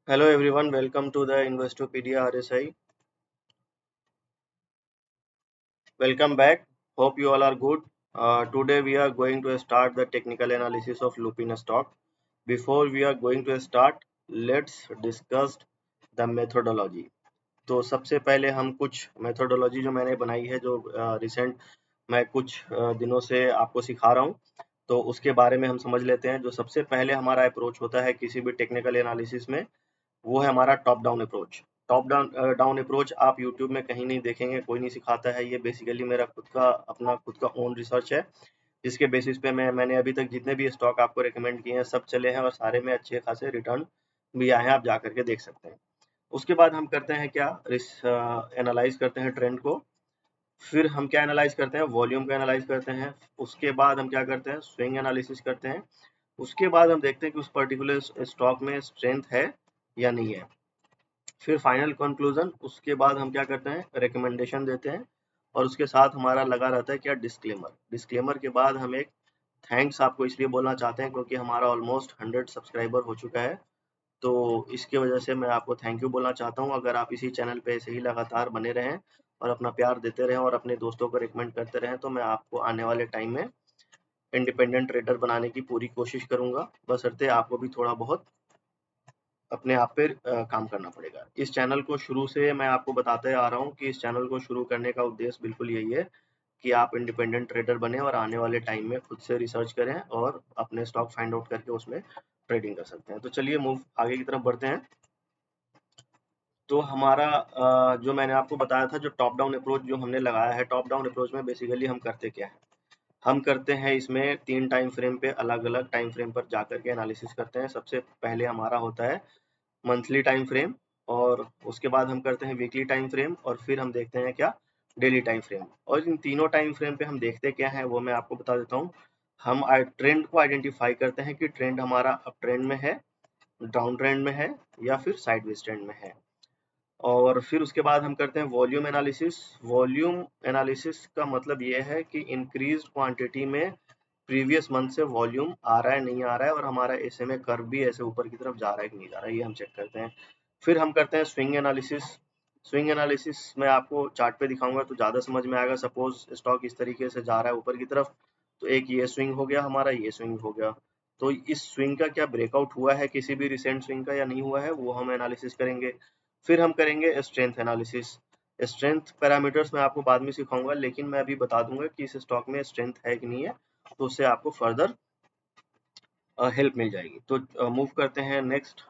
Hello everyone, welcome to the Investopedia RSI. Welcome back. Hope you all are good. Today we are going to start the technical analysis of Lupin stock. Before we are going to start, let's discuss the methodology. तो सबसे पहले हम कुछ methodology जो मैंने बनाई है जो रिसेंट मैं कुछ दिनों से आपको सिखा रहा हूँ, तो उसके बारे में हम समझ लेते हैं। जो सबसे पहले हमारा अप्रोच होता है किसी भी टेक्निकल एनालिसिस में, वो है हमारा top down approach. Top down approach आप यूट्यूब में कहीं नहीं देखेंगे, कोई नहीं सिखाता है। ये बेसिकली मेरा खुद का ओन रिसर्च है, जिसके बेसिस पे मैंने अभी तक जितने भी स्टॉक आपको रिकमेंड किए हैं सब चले हैं और सारे में अच्छे खासे रिटर्न भी आए हैं, आप जा करके देख सकते हैं। उसके बाद हम करते हैं क्या, एनालाइज करते हैं ट्रेंड को। फिर हम क्या एनालाइज करते हैं, वॉल्यूम को एनालाइज करते हैं। उसके बाद हम क्या करते हैं, स्विंग एनालिसिस करते हैं। उसके बाद हम देखते हैं कि उस पर्टिकुलर स्टॉक में स्ट्रेंथ है या नहीं है। फिर फाइनल कंक्लूजन, उसके बाद हम क्या करते हैं, रिकमेंडेशन देते हैं। और उसके साथ हमारा लगा रहता है क्या, डिस्क्लेमर। डिस्क्लेमर के बाद हम एक थैंक्स आपको इसलिए बोलना चाहते हैं क्योंकि हमारा ऑलमोस्ट 100 सब्सक्राइबर हो चुका है, तो इसकी वजह से मैं आपको थैंक यू बोलना चाहता हूँ। अगर आप इसी चैनल पे ऐसे ही लगातार बने रहें और अपना प्यार देते रहें और अपने दोस्तों को रिकमेंड करते रहें, तो मैं आपको आने वाले टाइम में इंडिपेंडेंट ट्रेडर बनाने की पूरी कोशिश करूंगा, बशर्ते आपको भी थोड़ा बहुत अपने आप पे काम करना पड़ेगा। इस चैनल को शुरू से मैं आपको बताते आ रहा हूँ कि इस चैनल को शुरू करने का उद्देश्य बिल्कुल यही है कि आप इंडिपेंडेंट ट्रेडर बने और आने वाले टाइम में खुद से रिसर्च करें और अपने स्टॉक फाइंड आउट करके उसमें ट्रेडिंग कर सकते हैं। तो चलिए मूव आगे की तरफ बढ़ते हैं। तो हमारा जो मैंने आपको बताया था, जो टॉप डाउन अप्रोच जो हमने लगाया है, टॉप डाउन अप्रोच में बेसिकली हम करते क्या है, हम करते हैं इसमें 3 टाइम फ्रेम पे, अलग-अलग टाइम फ्रेम पर जाकर के एनालिसिस करते हैं। सबसे पहले हमारा होता है मंथली टाइम फ्रेम, और उसके बाद हम करते हैं वीकली टाइम फ्रेम, और फिर हम देखते हैं क्या, डेली टाइम फ्रेम। और इन तीनों टाइम फ्रेम पे हम देखते क्या है वो मैं आपको बता देता हूँ। हम ट्रेंड को आइडेंटिफाई करते हैं कि ट्रेंड हमारा अप ट्रेंड में है, डाउन ट्रेंड में है, या फिर साइडवेज ट्रेंड में है। और फिर उसके बाद हम करते हैं वॉल्यूम एनालिसिस। वॉल्यूम एनालिसिस का मतलब ये है कि इंक्रीज क्वांटिटी में प्रीवियस मंथ से वॉल्यूम आ रहा है नहीं आ रहा है, और हमारा एसएमए कर्व भी ऐसे ऊपर की तरफ जा रहा है कि नहीं जा रहा है, ये हम चेक करते हैं। फिर हम करते हैं स्विंग एनालिसिस। स्विंग एनालिसिस मैं आपको चार्ट पे दिखाऊंगा तो ज़्यादा समझ में आएगा। सपोज स्टॉक इस तरीके से जा रहा है ऊपर की तरफ, तो एक ये स्विंग हो गया हमारा, ये स्विंग हो गया। तो इस स्विंग का क्या ब्रेकआउट हुआ है किसी भी रिसेंट स्विंग का या नहीं हुआ है, वो हम एनालिसिस करेंगे। फिर हम करेंगे स्ट्रेंथ एनालिसिस। स्ट्रेंथ पैरामीटर्स मैं आपको बाद में सिखाऊंगा, लेकिन मैं अभी बता दूंगा कि इस स्टॉक में स्ट्रेंथ है कि नहीं है, तो उससे आपको फर्दर हेल्प मिल जाएगी। तो मूव करते हैं नेक्स्ट,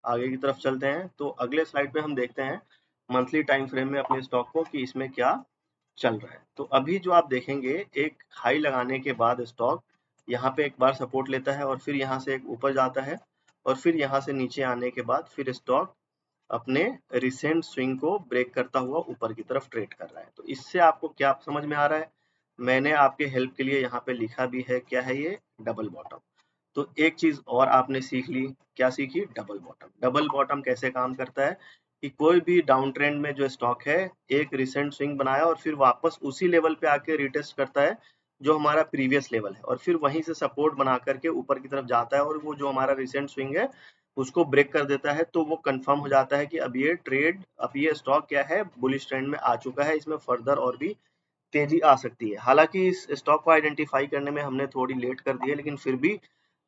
आगे की तरफ चलते हैं। तो अगले स्लाइड पे हम देखते हैं मंथली टाइम फ्रेम में अपने स्टॉक को कि इसमें क्या चल रहा है। तो अभी जो आप देखेंगे, एक हाई लगाने के बाद स्टॉक यहाँ पे एक बार सपोर्ट लेता है और फिर यहाँ से एक ऊपर जाता है, और फिर यहाँ से नीचे आने के बाद फिर स्टॉक अपने रिसेंट स्विंग को ब्रेक करता हुआ ऊपर की तरफ ट्रेड कर रहा है। तो इससे आपको क्या समझ में आ रहा है, मैंने आपके हेल्प के लिए यहाँ पे लिखा भी है, क्या है ये, डबल बॉटम। तो एक चीज और आपने सीख ली, क्या सीखी, डबल बॉटम। डबल बॉटम कैसे काम करता है कि कोई भी डाउन ट्रेंड में जो स्टॉक है, एक रिसेंट स्विंग बनाया और फिर वापस उसी लेवल पे आके रिटेस्ट करता है जो हमारा प्रीवियस लेवल है, और फिर वहीं से सपोर्ट बना करके ऊपर की तरफ जाता है, और वो जो हमारा रिसेंट स्विंग है उसको ब्रेक कर देता है। तो वो कंफर्म हो जाता है कि अब ये स्टॉक क्या है, बुलिश ट्रेंड में आ चुका है, इसमें फर्दर और भी तेजी आ सकती है। हालांकि इस स्टॉक को आइडेंटिफाई करने में हमने थोड़ी लेट कर दी है, लेकिन फिर भी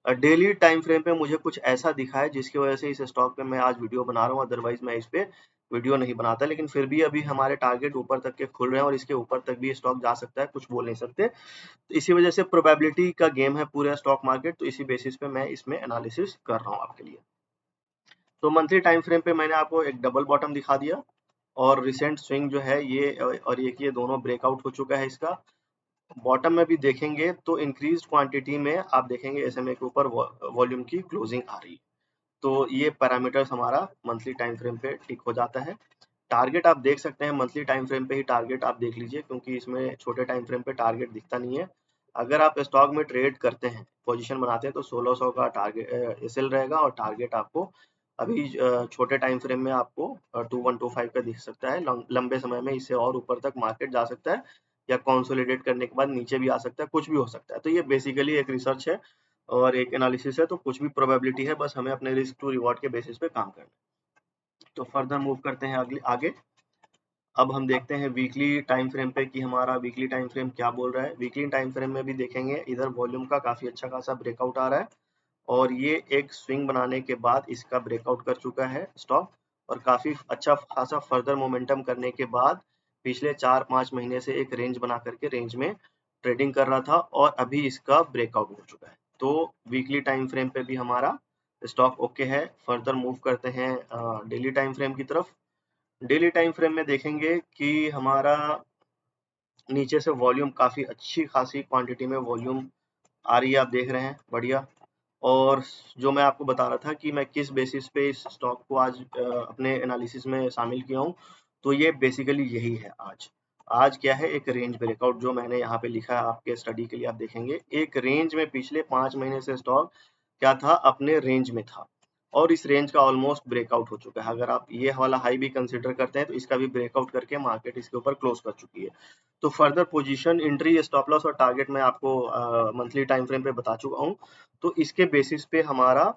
डेली टाइम फ्रेम पे मुझे कुछ ऐसा दिखा है जिसकी वजह से इस स्टॉक पे मैं आज वीडियो बना रहा हूँ, अदरवाइज मैं इस पे वीडियो नहीं बनाता। लेकिन फिर भी अभी हमारे टारगेट ऊपर तक के खुल रहे हैं और इसके ऊपर तक भी स्टॉक जा सकता है, कुछ बोल नहीं सकते। तो इसी वजह से प्रोबेबिलिटी का गेम है पूरा स्टॉक मार्केट, तो इसी बेसिस पे मैं इसमें एनालिसिस कर रहा हूँ आपके लिए। तो मंथली टाइम फ्रेम पे मैंने आपको एक डबल बॉटम दिखा दिया, और रिसेंट स्विंग जो है ये और ये दोनों ब्रेकआउट हो चुका है इसका। बॉटम में भी देखेंगे तो इंक्रीज क्वांटिटी में आप देखेंगे एसएमए के ऊपर वॉल्यूम की क्लोजिंग आ रही है। तो ये पैरामीटर्स हमारा मंथली टाइम फ्रेम पे टिक हो जाता है। टारगेट आप देख सकते हैं, मंथली टाइम फ्रेम पे ही टारगेट आप देख लीजिए, क्योंकि इसमें छोटे टाइम फ्रेम पे टारगेट दिखता नहीं है। अगर आप स्टॉक में ट्रेड करते हैं, पोजीशन बनाते हैं, तो 1600 का टारगेट एसएल रहेगा, और टारगेट आपको अभी छोटे टाइम फ्रेम में आपको 2125 का दिख सकता है। लंबे समय में इससे और ऊपर तक मार्केट जा सकता है, या कंसोलिडेट करने के बाद नीचे भी आ सकता है, कुछ भी हो सकता है। तो ये बेसिकली एक रिसर्च है, और एक एनालिसिस है, तो कुछ भी प्रोबेबिलिटी है, बस हमें अपने रिस्क टू रिवॉर्ड के बेसिस पे काम करना है। तो फर्दर मूव करते हैं आगे। अब हम देखते हैं वीकली टाइम फ्रेम पे कि हमारा वीकली टाइम फ्रेम क्या बोल रहा है। वीकली टाइम फ्रेम में भी देखेंगे, इधर वॉल्यूम का काफी अच्छा खासा ब्रेकआउट आ रहा है और ये एक स्विंग बनाने के बाद इसका ब्रेकआउट कर चुका है स्टॉक, और काफी अच्छा खासा फर्दर मोमेंटम करने के बाद पिछले 4-5 महीने से एक रेंज बना करके रेंज में ट्रेडिंग कर रहा था और अभी इसका ब्रेकआउट हो चुका है। तो वीकली टाइम फ्रेम पे भी हमारा स्टॉक ओके है। फर्दर मूव करते हैं डेली टाइम फ्रेम की तरफ। डेली टाइम फ्रेम में देखेंगे कि हमारा नीचे से वॉल्यूम काफी अच्छी खासी क्वांटिटी में वॉल्यूम आ रही है, आप देख रहे हैं, बढ़िया। और जो मैं आपको बता रहा था कि मैं किस बेसिस पे इस स्टॉक को आज अपने एनालिसिस में शामिल किया हूँ, तो ये बेसिकली यही है। आज क्या है, एक रेंज ब्रेकआउट जो मैंने यहाँ पे लिखा है आपके स्टडी के लिए, आप देखेंगे एक रेंज में पिछले 5 महीने से स्टॉक क्या था, अपने रेंज में था और इस रेंज का ऑलमोस्ट ब्रेकआउट हो चुका है। अगर आप ये वाला हाई भी कंसिडर करते हैं तो इसका भी ब्रेकआउट करके मार्केट इसके ऊपर क्लोज कर चुकी है। तो further position, entry, stop loss और टारगेट मैं आपको मंथली टाइम फ्रेम पे बता चुका हूँ। तो इसके बेसिस पे हमारा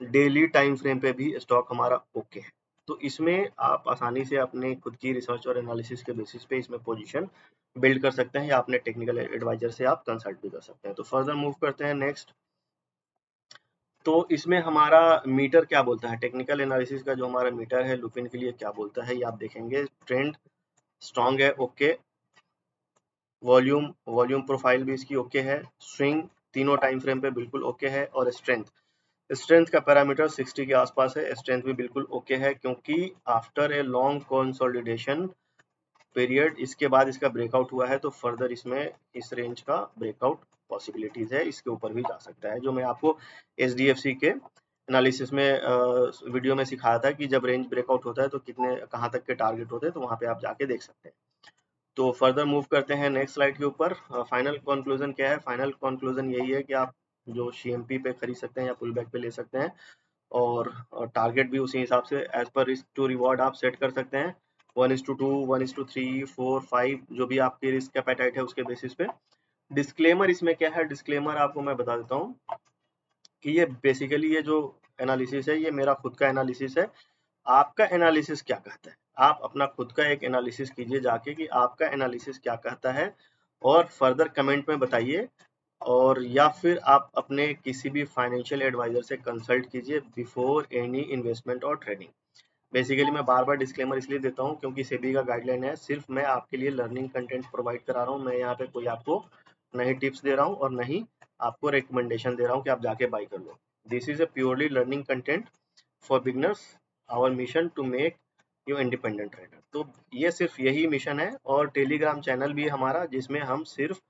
डेली टाइम फ्रेम पे भी स्टॉक हमारा ओके है। तो इसमें आप आसानी से अपने खुद की रिसर्च और एनालिसिस के बेसिस पे इसमें पोजीशन बिल्ड कर सकते हैं या अपने टेक्निकल एडवाइजर से आप कंसल्ट भी कर सकते हैं। तो फर्दर मूव करते हैं नेक्स्ट। तो इसमें हमारा मीटर क्या बोलता है, टेक्निकल एनालिसिस का जो हमारा मीटर है लुपिन के लिए क्या बोलता है, ये आप देखेंगे। ट्रेंड स्ट्रॉन्ग है, ओके। वॉल्यूम प्रोफाइल भी इसकी ओके है। स्विंग तीनों टाइम फ्रेम पे बिल्कुल ओके है। और स्ट्रेंथ का पैरामीटर 60 के आसपास है, स्ट्रेंथ भी बिल्कुल ओके है, क्योंकि after a long consolidation period इसके बाद इसका ब्रेकआउट हुआ है, तो फर्दर इसमें इस रेंज का ब्रेकआउट पॉसिबिलिटीज है, इसके ऊपर भी जा सकता है। जो मैं आपको SDFC के एनालिसिस में वीडियो में सिखाया था कि जब रेंज ब्रेकआउट होता है तो कितने कहाँ तक के टारगेट होते हैं, तो वहां पे आप जाके देख सकते हैं। तो फर्दर मूव करते हैं नेक्स्ट स्लाइड के ऊपर। फाइनल कंक्लूजन क्या है, फाइनल कंक्लूजन यही है कि आप जो CMP पे खरीद सकते हैं या पुल बैक पे ले सकते हैं, और टारगेट भी उसी हिसाब से as per risk to reward आप सेट कर सकते हैं। 1:2, 1:3, 4, 5 जो भी आपकी रिस्क एपेटाइट है उसके बेसिस पे। डिस्क्लेमर इसमें क्या है, डिस्क्लेमर आपको मैं बता देता हूँ कि ये बेसिकली ये जो एनालिसिस है ये मेरा खुद का एनालिसिस है। आपका एनालिसिस क्या कहता है, आप अपना खुद का एक एनालिसिस कीजिए जाके कि आपका एनालिसिस क्या कहता है, और फर्दर कमेंट में बताइए। और या फिर आप अपने किसी भी फाइनेंशियल एडवाइजर से कंसल्ट कीजिए बिफोर एनी इन्वेस्टमेंट और ट्रेडिंग। बेसिकली मैं बार बार डिस्क्लेमर इसलिए देता हूँ क्योंकि सेबी का गाइडलाइन है, सिर्फ मैं आपके लिए लर्निंग कंटेंट प्रोवाइड करा रहा हूँ। मैं यहाँ पे कोई आपको नहीं टिप्स दे रहा हूँ और नहीं आपको रिकमेंडेशन दे रहा हूँ कि आप जाके बाई कर लो। This is a purely learning content for beginners. Our mission to make you independent trader. तो ये सिर्फ यही मिशन है। और टेलीग्राम चैनल भी है हमारा, जिसमें हम सिर्फ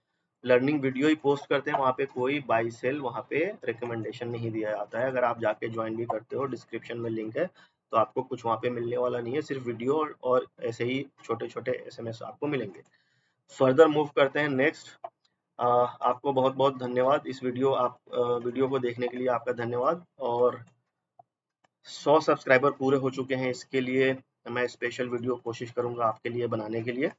लर्निंग वीडियो ही पोस्ट करते हैं, वहाँ पे कोई बाई सेल वहाँ पे रिकमेंडेशन नहीं दिया जाता है। अगर आप जाके ज्वाइन भी करते हो, डिस्क्रिप्शन में लिंक है, तो आपको कुछ वहाँ पे मिलने वाला नहीं है, सिर्फ वीडियो और ऐसे ही छोटे छोटे SMS आपको मिलेंगे। फर्दर मूव करते हैं नेक्स्ट। आपको बहुत बहुत धन्यवाद। इस वीडियो को देखने के लिए आपका धन्यवाद। और 100 सब्सक्राइबर पूरे हो चुके हैं, इसके लिए मैं स्पेशल वीडियो कोशिश करूंगा आपके लिए बनाने के लिए।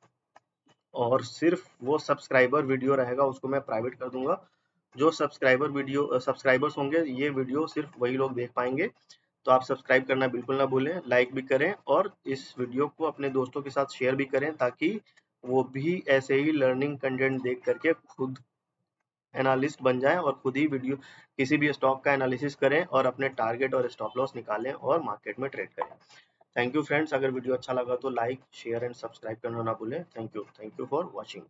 और सिर्फ वो सब्सक्राइबर वीडियो रहेगा उसको मैं प्राइवेट कर दूंगा। जो सब्सक्राइबर्स होंगे, ये वीडियो सिर्फ वही लोग देख पाएंगे। तो आप सब्सक्राइब करना बिल्कुल ना भूलें, लाइक भी करें और इस वीडियो को अपने दोस्तों के साथ शेयर भी करें, ताकि वो भी ऐसे ही लर्निंग कंटेंट देख करके खुद एनालिस्ट बन जाएं और खुद ही वीडियो किसी भी स्टॉक का एनालिसिस करें और अपने टारगेट और स्टॉप लॉस निकालें और मार्केट में ट्रेड करें। थैंक यू फ्रेंड्स, अगर वीडियो अच्छा लगा तो लाइक, शेयर एंड सब्सक्राइब करना ना भूलें। Thank you for watching.